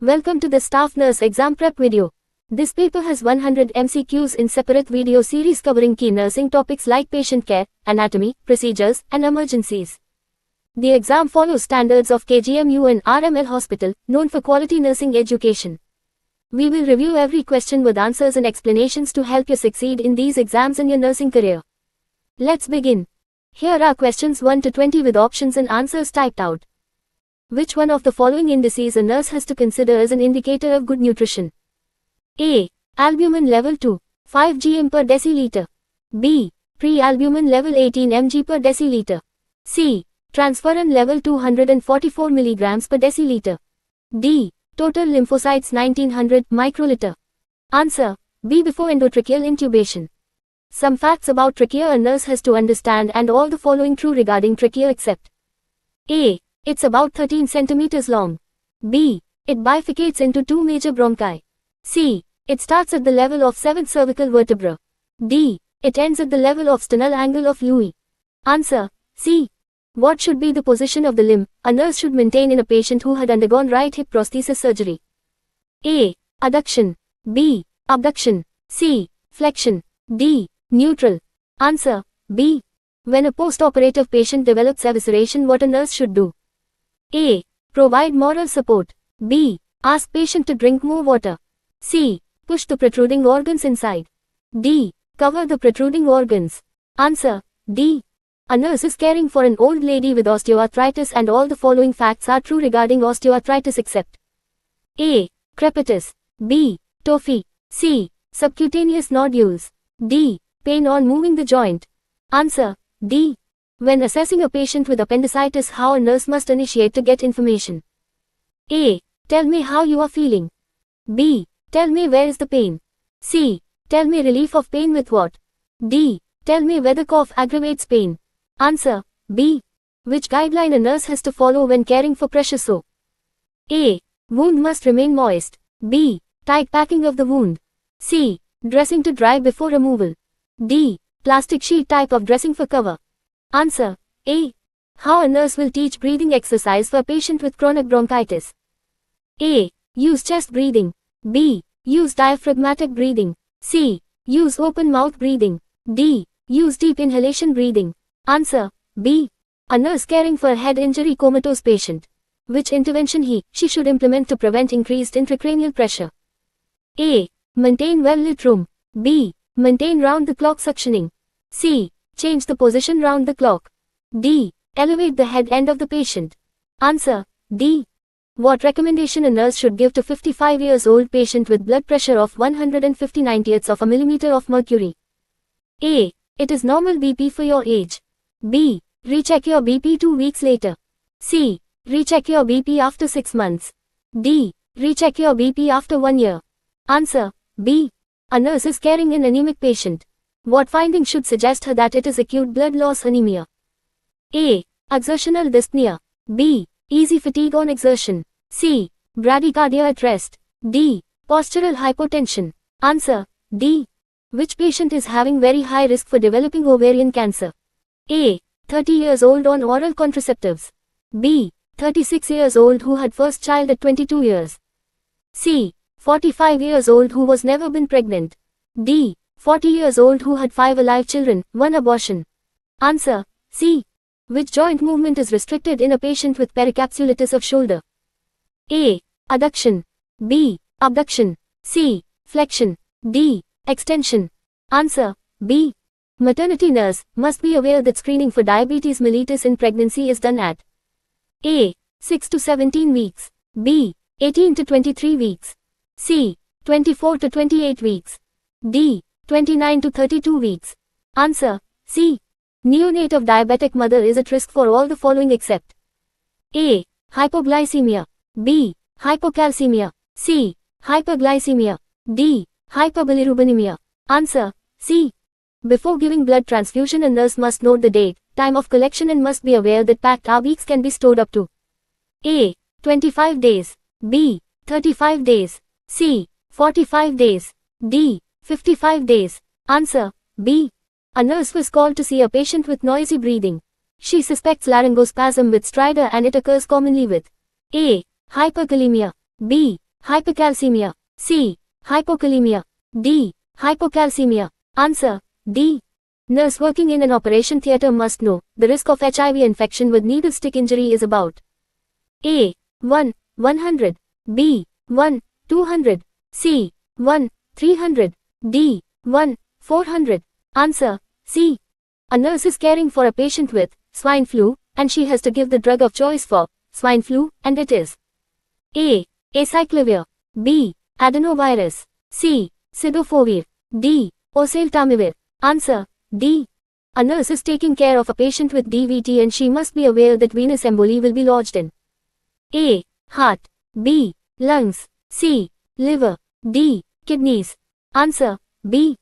Welcome to the Staff Nurse Exam Prep video. This paper has 100 MCQs in separate video series covering key nursing topics like patient care, anatomy, procedures, and emergencies. The exam follows standards of KGMU and RML Hospital, known for quality nursing education. We will review every question with answers and explanations to help you succeed in these exams in your nursing career. Let's begin. Here are questions 1 to 20 with options and answers typed out. Which one of the following indices a nurse has to consider as an indicator of good nutrition? A. Albumin level 2, 5 gm per deciliter. B. Pre-albumin level 18 mg per deciliter. C. Transferrin level 244 mg per deciliter. D. Total lymphocytes 1900 microliter. Answer. B. Before endotracheal intubation. Some facts about trachea a nurse has to understand, and all the following true regarding trachea except A. It's about 13 centimeters long. B. It bifurcates into two major bronchi. C. It starts at the level of 7th cervical vertebra. D. It ends at the level of sternal angle of Lewis. Answer. C. What should be the position of the limb a nurse should maintain in a patient who had undergone right hip prosthesis surgery? A. Adduction. B. Abduction. C. Flexion. D. Neutral. Answer. B. When a post-operative patient develops evisceration, what a nurse should do? A. Provide moral support. B. Ask patient to drink more water. C. Push the protruding organs inside. D. Cover the protruding organs. Answer. D. A nurse is caring for an old lady with osteoarthritis, and all the following facts are true regarding osteoarthritis except A. Crepitus. B. Tophi. C. Subcutaneous nodules. D. Pain on moving the joint. Answer. D. When assessing a patient with appendicitis, how a nurse must initiate to get information? A. Tell me how you are feeling. B. Tell me where is the pain. C. Tell me relief of pain with what. D. Tell me whether cough aggravates pain. Answer. B. Which guideline a nurse has to follow when caring for pressure sore? A. Wound must remain moist. B. Tight packing of the wound. C. Dressing to dry before removal. D. Plastic sheet type of dressing for cover. Answer. A. How a nurse will teach breathing exercise for a patient with chronic bronchitis? A. Use chest breathing. B. Use diaphragmatic breathing. C. Use open mouth breathing. D. Use deep inhalation breathing. Answer. B. A nurse caring for a head injury comatose patient. Which intervention she should implement to prevent increased intracranial pressure? A. Maintain well-lit room. B. Maintain round-the-clock suctioning. C. Change the position round the clock. D. Elevate the head end of the patient. Answer. D. What recommendation a nurse should give to 55 years old patient with blood pressure of 150/90ths of a millimeter of mercury? A. It is normal BP for your age. B. Recheck your BP 2 weeks later. C. Recheck your BP after 6 months. D. Recheck your BP after 1 year. Answer. B. A nurse is caring an anemic patient. What finding should suggest her that it is acute blood loss anemia? A. Exertional dyspnea. B. Easy fatigue on exertion. C. Bradycardia at rest. D. Postural hypotension. Answer. D. Which patient is having very high risk for developing ovarian cancer? A. 30 years old on oral contraceptives. B. 36 years old who had first child at 22 years. C. 45 years old who was never been pregnant. D. 40 years old who had 5 alive children, 1 abortion. Answer. C. Which joint movement is restricted in a patient with pericapsulitis of shoulder? A. Adduction. B. Abduction. C. Flexion. D. Extension. Answer. B. Maternity nurse must be aware that screening for diabetes mellitus in pregnancy is done at A. 6 to 17 weeks. B. 18 to 23 weeks. C. 24 to 28 weeks. D. 29 to 32 weeks. Answer. C. Neonate of diabetic mother is at risk for all the following except A. Hypoglycemia. B. Hypocalcemia. C. Hyperglycemia. D. Hyperbilirubinemia. Answer. C. Before giving blood transfusion, a nurse must note the date, time of collection, and must be aware that packed RBCs can be stored up to A. 25 days. B. 35 days. C. 45 days. D. 55 days. Answer. B. A nurse was called to see a patient with noisy breathing. She suspects laryngospasm with stridor, and it occurs commonly with A. Hyperkalemia. B. Hypercalcemia. C. Hypokalemia. D. Hypocalcemia. Answer. D. Nurse working in an operation theatre must know the risk of HIV infection with needle stick injury is about A. 1. 100. B. 1. 200. C. 1. 300. D. 1. 400. Answer. C. A nurse is caring for a patient with swine flu, and she has to give the drug of choice for swine flu, and it is A. Acyclovir. B. Adenovirus. C. Cidofovir. D. Oseltamivir. Answer. D. A nurse is taking care of a patient with DVT and she must be aware that venous emboli will be lodged in A. Heart. B. Lungs. C. Liver. D. Kidneys. Answer. B.